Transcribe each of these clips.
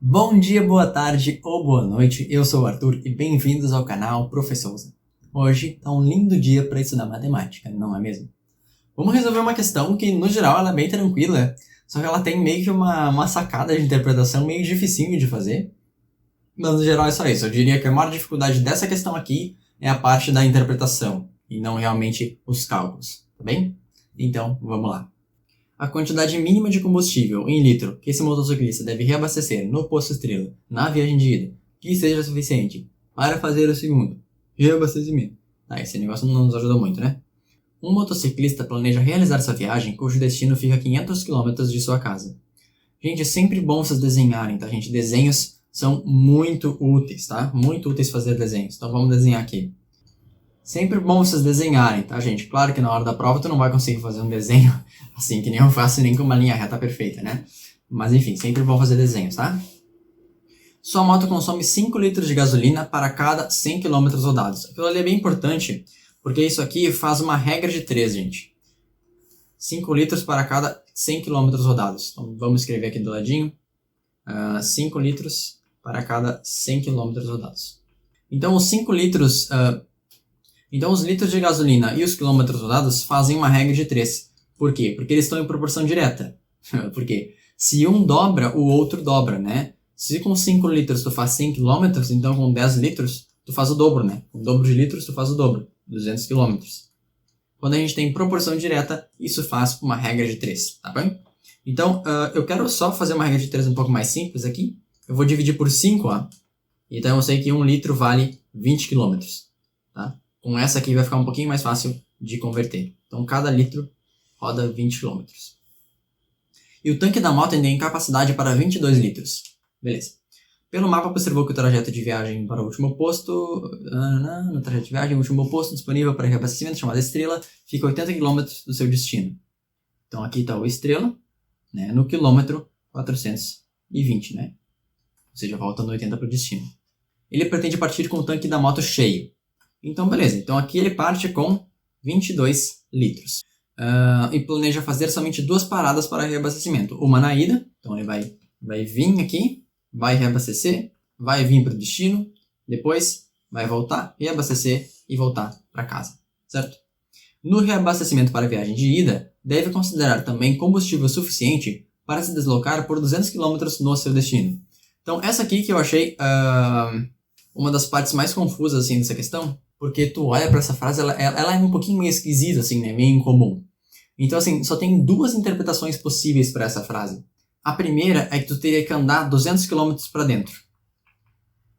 Bom dia, boa tarde ou boa noite, eu sou o Arthur e bem-vindos ao canal Professor Souza. Hoje tá um lindo dia para estudar matemática, não é mesmo? Vamos resolver uma questão que, no geral, ela é bem tranquila, só que ela tem meio que uma sacada de interpretação meio dificinho de fazer. Mas, no geral, é só isso. Eu diria que a maior dificuldade dessa questão aqui é a parte da interpretação, e não realmente os cálculos, tá bem? Então, vamos lá. A quantidade mínima de combustível em litro que esse motociclista deve reabastecer no posto Estrela na viagem de ida, que seja suficiente para fazer o segundo reabastecimento. Esse negócio não nos ajudou muito, né? Um motociclista planeja realizar essa viagem cujo destino fica a 500 km de sua casa. Gente, é sempre bom vocês desenharem, tá, gente? Desenhos são muito úteis, tá? Muito úteis fazer desenhos. Então vamos desenhar aqui. Sempre bom vocês desenharem, tá, gente? Claro que na hora da prova tu não vai conseguir fazer um desenho assim que nem eu faço, nem com uma linha reta perfeita, né? Mas enfim, sempre bom fazer desenhos, tá? Sua moto consome 5 litros de gasolina para cada 100 km rodados. Aquilo ali é bem importante, porque isso aqui faz uma regra de 3, gente. 5 litros para cada 100 km rodados. Então vamos escrever aqui do ladinho. 5 litros para cada 100 km rodados. Então os 5 litros... Então os litros de gasolina e os quilômetros rodados fazem uma regra de 3. Por quê? Porque eles estão em proporção direta. Por quê? Se um dobra, o outro dobra, né? Se com 5 litros tu faz 100 km, então com 10 litros tu faz o dobro, né? Com o dobro de litros tu faz o dobro, 200 km. Quando a gente tem proporção direta, isso faz uma regra de 3, tá bem? Então, eu quero só fazer uma regra de 3 um pouco mais simples aqui. Eu vou dividir por 5, ó. Então eu sei que 1 litro vale 20 km, tá? Com essa aqui vai ficar um pouquinho mais fácil de converter. Então, cada litro roda 20 km. E o tanque da moto ainda tem capacidade para 22 litros. Beleza. Pelo mapa, observou que o trajeto de viagem para o último posto... No trajeto de viagem, o último posto disponível para reabastecimento, chamado Estrela, fica a 80 km do seu destino. Então, aqui está o Estrela, né, no quilômetro 420, né? Ou seja, voltando 80 para o destino. Ele pretende partir com o tanque da moto cheio. Então, beleza. Então, aqui ele parte com 22 litros. E planeja fazer somente 2 paradas para reabastecimento. Uma na ida, então ele vai vir aqui, vai reabastecer, vai vir para o destino, depois vai voltar, reabastecer e voltar para casa, certo? No reabastecimento para a viagem de ida, deve considerar também combustível suficiente para se deslocar por 200 km no seu destino. Então, essa aqui que eu achei uma das partes mais confusas assim, dessa questão, porque tu olha para essa frase, ela é um pouquinho meio esquisita, assim, né? Meio incomum. Então, assim, só tem 2 interpretações possíveis para essa frase. A primeira é que tu teria que andar 200 km para dentro.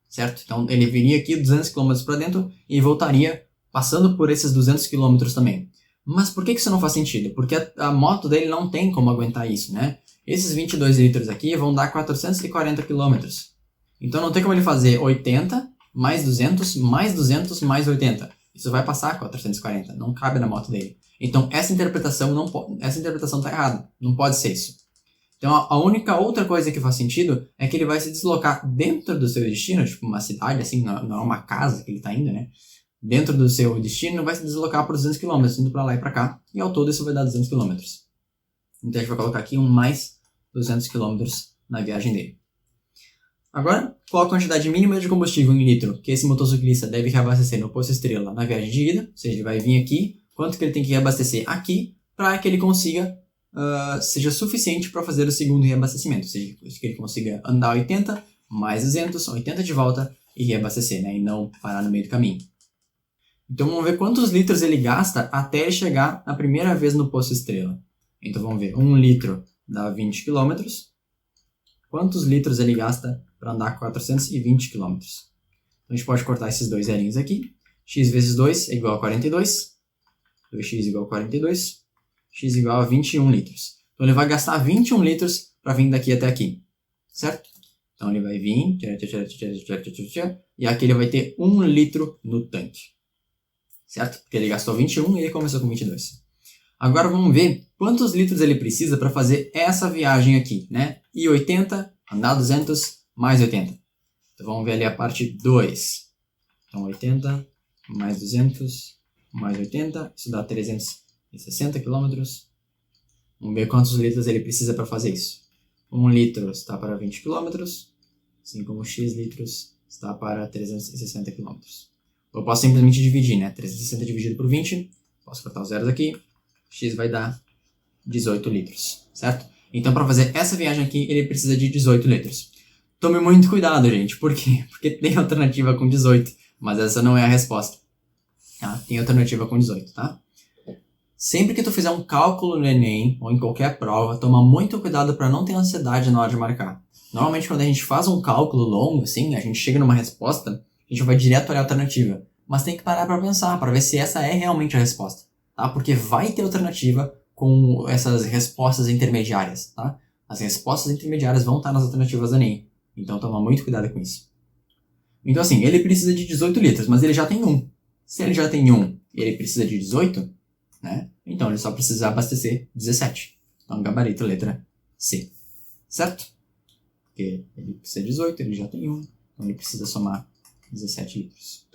Certo? Então, ele viria aqui 200 km para dentro e voltaria passando por esses 200 km também. Mas por que isso não faz sentido? Porque a moto dele não tem como aguentar isso, né? Esses 22 litros aqui vão dar 440 km. Então, não tem como ele fazer 80... mais 200, mais 200, mais 80. Isso vai passar 440, não cabe na moto dele. Então, essa interpretação está errada, não pode ser isso. Então, a única outra coisa que faz sentido é que ele vai se deslocar dentro do seu destino, tipo uma cidade, assim, não é uma casa que ele está indo, né? Dentro do seu destino, vai se deslocar por 200 km, indo para lá e para cá, e ao todo isso vai dar 200 km. Então, a gente vai colocar aqui mais 200 km na viagem dele. Agora, qual a quantidade mínima de combustível em litro que esse motociclista deve reabastecer no posto Estrela na viagem de ida? Ou seja, ele vai vir aqui, quanto que ele tem que reabastecer aqui para que ele consiga, seja suficiente para fazer o segundo reabastecimento. Ou seja, que ele consiga andar 80, mais 200, 80 de volta e reabastecer, né? E não parar no meio do caminho. Então vamos ver quantos litros ele gasta até ele chegar a primeira vez no posto Estrela. Então vamos ver, 1 litro dá 20 km. Quantos litros ele gasta para andar 420 km? Então a gente pode cortar esses 2 zerinhos aqui. X vezes 2 é igual a 42. 2x igual a 42. X igual a 21 litros. Então ele vai gastar 21 litros para vir daqui até aqui. Certo? Então ele vai vir. E aqui ele vai ter 1 litro no tanque. Certo? Porque ele gastou 21 e ele começou com 22. Agora vamos ver quantos litros ele precisa para fazer essa viagem aqui, né? E 80, andar 200, mais 80. Então vamos ver ali a parte 2. Então 80, mais 200, mais 80, isso dá 360 km. Vamos ver quantos litros ele precisa para fazer isso. 1 litro está para 20 km, assim como x litros está para 360 km. Eu posso simplesmente dividir, né? 360 dividido por 20, posso cortar os zeros aqui, x vai dar 18 litros, certo? Então, para fazer essa viagem aqui, ele precisa de 18 litros. Tome muito cuidado, gente. Por quê? Porque tem alternativa com 18, mas essa não é a resposta. Tá? Tem alternativa com 18, tá? Sempre que tu fizer um cálculo no Enem, ou em qualquer prova, toma muito cuidado para não ter ansiedade na hora de marcar. Normalmente, quando a gente faz um cálculo longo, assim, a gente chega numa resposta, a gente vai direto olhar a alternativa. Mas tem que parar para pensar, para ver se essa é realmente a resposta, tá? Porque vai ter alternativa com essas respostas intermediárias, tá? As respostas intermediárias vão estar nas alternativas do Enem. Então, toma muito cuidado com isso. Então, assim, ele precisa de 18 litros, mas ele já tem 1. Se ele já tem 1 e ele precisa de 18, né? Então, ele só precisa abastecer 17. Então, gabarito, letra C. Certo? Porque ele precisa de 18, ele já tem 1. Então, ele precisa somar 17 litros.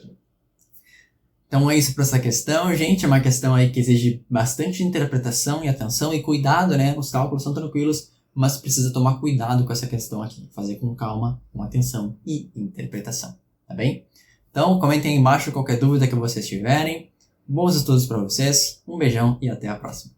Então, é isso para essa questão, gente. É uma questão aí que exige bastante interpretação e atenção e cuidado, né? Os cálculos são tranquilos, mas precisa tomar cuidado com essa questão aqui. Fazer com calma, com atenção e interpretação. Tá bem? Então, comentem aí embaixo qualquer dúvida que vocês tiverem. Bons estudos para vocês. Um beijão e até a próxima.